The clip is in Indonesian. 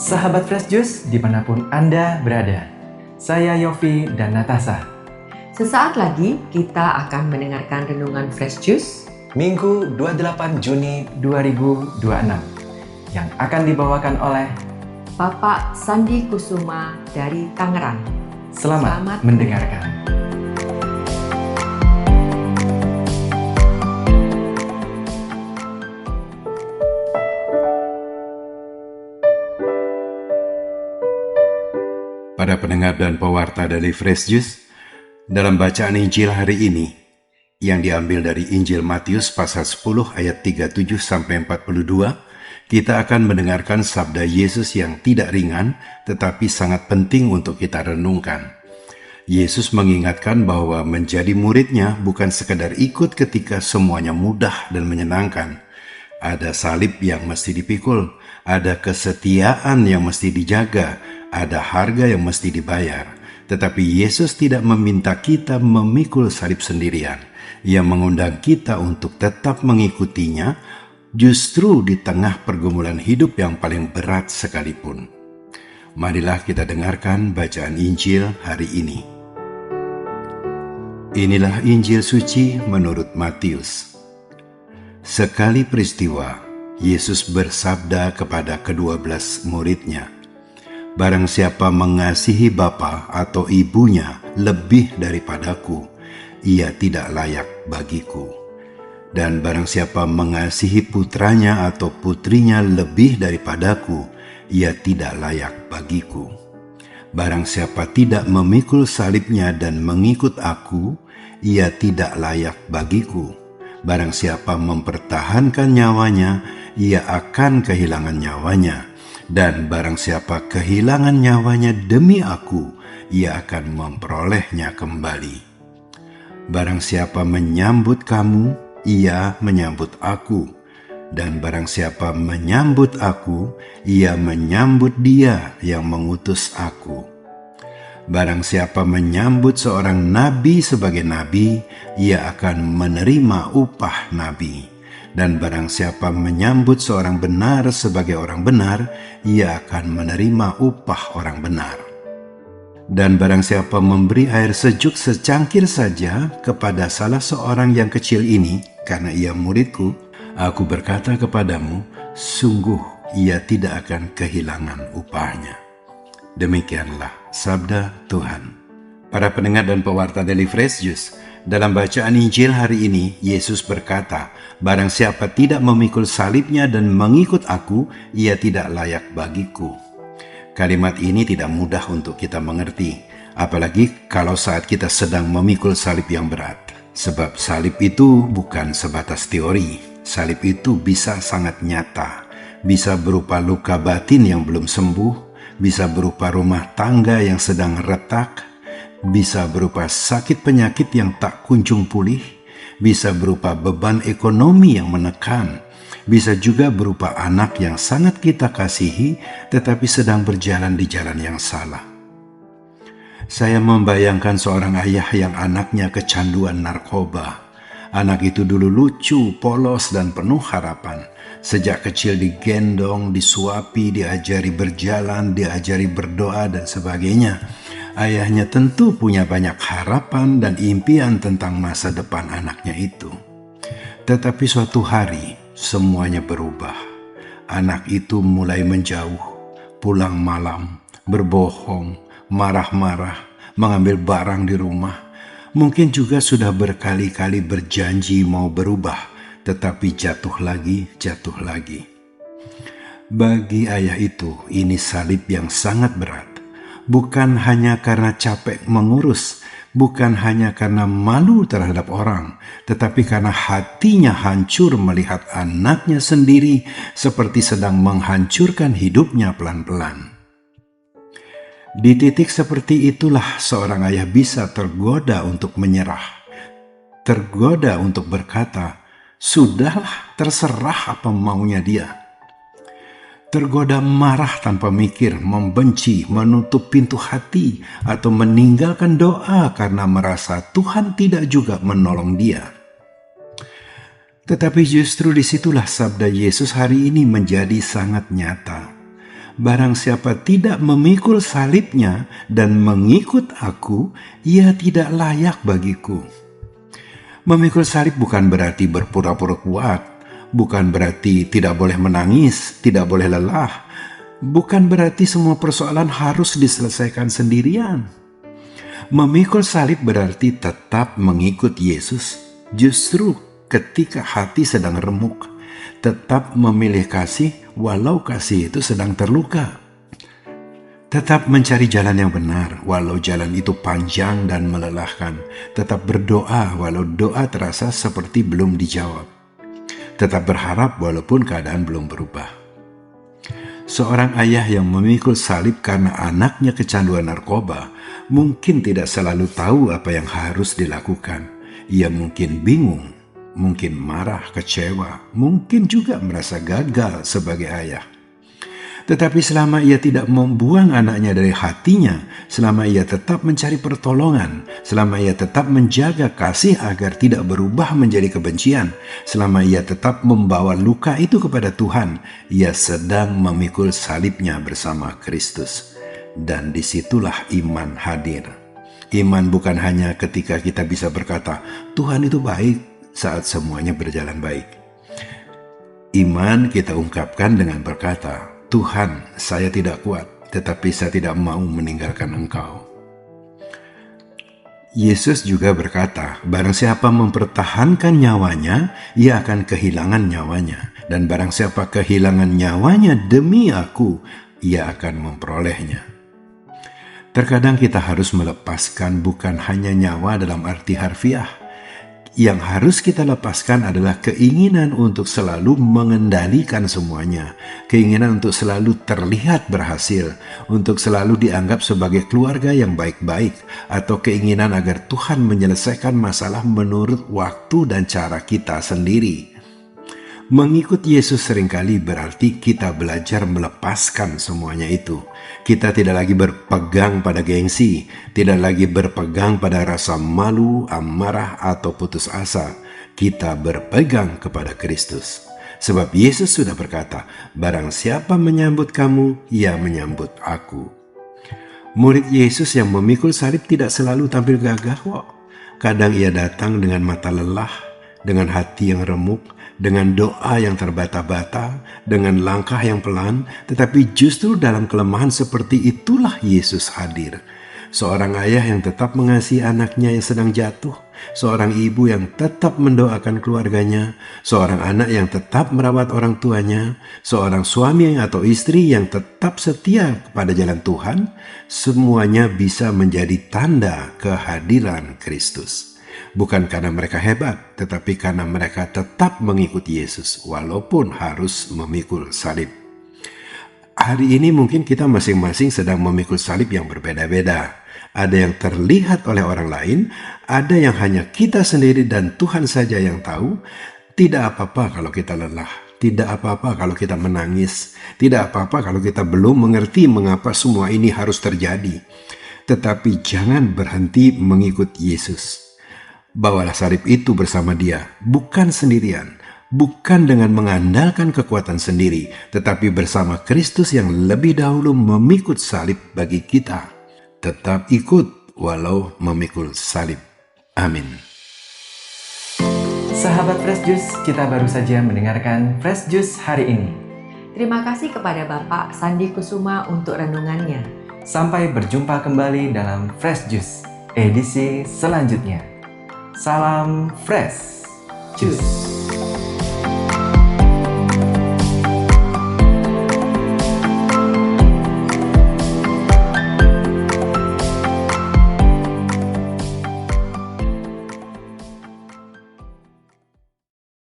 Sahabat Fresh Juice dimanapun Anda berada, saya Yofi dan Natasha. Sesaat lagi kita akan mendengarkan renungan Fresh Juice Minggu 28 Juni 2026 yang akan dibawakan oleh Bapak Sandi Kusuma dari Tangerang. Selamat mendengarkan. Para pendengar dan pewarta dari Fresh Juice, dalam bacaan Injil hari ini, yang diambil dari Injil Matius pasal 10 ayat 37-42, kita akan mendengarkan sabda Yesus yang tidak ringan, tetapi sangat penting untuk kita renungkan. Yesus mengingatkan bahwa menjadi muridnya bukan sekadar ikut ketika semuanya mudah dan menyenangkan. Ada salib yang mesti dipikul, ada kesetiaan yang mesti dijaga, ada harga yang mesti dibayar. Tetapi Yesus tidak meminta kita memikul salib sendirian. Ia mengundang kita untuk tetap mengikutinya, justru di tengah pergumulan hidup yang paling berat sekalipun. Marilah kita dengarkan bacaan Injil hari ini. Inilah Injil suci menurut Matius. Sekali peristiwa, Yesus bersabda kepada ke-12 muridnya, "Barang siapa mengasihi bapa atau ibunya lebih daripadaku, ia tidak layak bagiku. Dan barang siapa mengasihi putranya atau putrinya lebih daripadaku, ia tidak layak bagiku. Barang siapa tidak memikul salibnya dan mengikut aku, ia tidak layak bagiku. Barang siapa mempertahankan nyawanya, ia akan kehilangan nyawanya. Dan barang siapa kehilangan nyawanya demi aku, ia akan memperolehnya kembali. Barang siapa menyambut kamu, ia menyambut aku. Dan barang siapa menyambut aku, ia menyambut dia yang mengutus aku. Barang siapa menyambut seorang nabi sebagai nabi, ia akan menerima upah nabi. Dan barang siapa menyambut seorang benar sebagai orang benar, ia akan menerima upah orang benar. Dan barang siapa memberi air sejuk secangkir saja kepada salah seorang yang kecil ini, karena ia muridku, aku berkata kepadamu, sungguh ia tidak akan kehilangan upahnya." Demikianlah sabda Tuhan. Para pendengar dan pewarta Daily Fresh Juice, dalam bacaan Injil hari ini, Yesus berkata, "Barang siapa tidak memikul salibnya dan mengikut aku, ia tidak layak bagiku." Kalimat ini tidak mudah untuk kita mengerti, apalagi kalau saat kita sedang memikul salib yang berat. Sebab salib itu bukan sebatas teori. Salib itu bisa sangat nyata, bisa berupa luka batin yang belum sembuh, bisa berupa rumah tangga yang sedang retak, bisa berupa sakit penyakit yang tak kunjung pulih, bisa berupa beban ekonomi yang menekan, bisa juga berupa anak yang sangat kita kasihi tetapi sedang berjalan di jalan yang salah. Saya membayangkan seorang ayah yang anaknya kecanduan narkoba. Anak itu dulu lucu, polos, dan penuh harapan. Sejak kecil digendong, disuapi, diajari berjalan, diajari berdoa, dan sebagainya. Ayahnya tentu punya banyak harapan dan impian tentang masa depan anaknya itu. Tetapi suatu hari, semuanya berubah. Anak itu mulai menjauh, pulang malam, berbohong, marah-marah, mengambil barang di rumah. Mungkin juga sudah berkali-kali berjanji mau berubah, tetapi jatuh lagi. Bagi ayah itu, ini salib yang sangat berat. Bukan hanya karena capek mengurus, bukan hanya karena malu terhadap orang, tetapi karena hatinya hancur melihat anaknya sendiri seperti sedang menghancurkan hidupnya pelan-pelan. Di titik seperti itulah seorang ayah bisa tergoda untuk menyerah, tergoda untuk berkata, "Sudahlah, terserah apa maunya dia." Tergoda marah tanpa mikir, membenci, menutup pintu hati, atau meninggalkan doa karena merasa Tuhan tidak juga menolong dia. Tetapi justru disitulah sabda Yesus hari ini menjadi sangat nyata. Barang siapa tidak memikul salibnya dan mengikut aku, ia tidak layak bagiku. Memikul salib bukan berarti berpura-pura kuat, bukan berarti tidak boleh menangis, tidak boleh lelah, bukan berarti semua persoalan harus diselesaikan sendirian. Memikul salib berarti tetap mengikut Yesus, justru ketika hati sedang remuk, tetap memilih kasih walau kasih itu sedang terluka. Tetap mencari jalan yang benar walau jalan itu panjang dan melelahkan. Tetap berdoa walau doa terasa seperti belum dijawab. Tetap berharap walaupun keadaan belum berubah. Seorang ayah yang memikul salib karena anaknya kecanduan narkoba mungkin tidak selalu tahu apa yang harus dilakukan. Ia mungkin bingung, mungkin marah, kecewa, mungkin juga merasa gagal sebagai ayah. Tetapi selama ia tidak membuang anaknya dari hatinya, selama ia tetap mencari pertolongan, selama ia tetap menjaga kasih agar tidak berubah menjadi kebencian, selama ia tetap membawa luka itu kepada Tuhan, ia sedang memikul salibnya bersama Kristus. Dan disitulah iman hadir. Iman bukan hanya ketika kita bisa berkata, Tuhan itu baik saat semuanya berjalan baik. Iman kita ungkapkan dengan berkata, Tuhan, saya tidak kuat, tetapi saya tidak mau meninggalkan Engkau. Yesus juga berkata, barang siapa mempertahankan nyawanya, ia akan kehilangan nyawanya. Dan barang siapa kehilangan nyawanya demi aku, ia akan memperolehnya. Terkadang kita harus melepaskan bukan hanya nyawa dalam arti harfiah. Yang harus kita lepaskan adalah keinginan untuk selalu mengendalikan semuanya, keinginan untuk selalu terlihat berhasil, untuk selalu dianggap sebagai keluarga yang baik-baik, atau keinginan agar Tuhan menyelesaikan masalah menurut waktu dan cara kita sendiri. Mengikut Yesus seringkali berarti kita belajar melepaskan semuanya itu. Kita tidak lagi berpegang pada gengsi, tidak lagi berpegang pada rasa malu, amarah, atau putus asa. Kita berpegang kepada Kristus. Sebab Yesus sudah berkata, barang siapa menyambut kamu, ia menyambut aku. Murid Yesus yang memikul salib tidak selalu tampil gagah kok. Kadang ia datang dengan mata lelah, dengan hati yang remuk, dengan doa yang terbata-bata, dengan langkah yang pelan, tetapi justru dalam kelemahan seperti itulah Yesus hadir. Seorang ayah yang tetap mengasihi anaknya yang sedang jatuh, seorang ibu yang tetap mendoakan keluarganya, seorang anak yang tetap merawat orang tuanya, seorang suami atau istri yang tetap setia kepada jalan Tuhan, semuanya bisa menjadi tanda kehadiran Kristus. Bukan karena mereka hebat, tetapi karena mereka tetap mengikuti Yesus walaupun harus memikul salib. Hari ini mungkin kita masing-masing sedang memikul salib yang berbeda-beda. Ada yang terlihat oleh orang lain, ada yang hanya kita sendiri dan Tuhan saja yang tahu. Tidak apa-apa kalau kita lelah, tidak apa-apa kalau kita menangis, tidak apa-apa kalau kita belum mengerti mengapa semua ini harus terjadi. Tetapi jangan berhenti mengikut Yesus. Bawalah salib itu bersama Dia, bukan sendirian, bukan dengan mengandalkan kekuatan sendiri, tetapi bersama Kristus yang lebih dahulu memikul salib bagi kita. Tetap ikut walau memikul salib. Amin. Sahabat Fresh Juice, kita baru saja mendengarkan Fresh Juice hari ini. Terima kasih kepada Bapak Sandi Kusuma untuk renungannya. Sampai berjumpa kembali dalam Fresh Juice edisi selanjutnya. Salam Fresh Juice.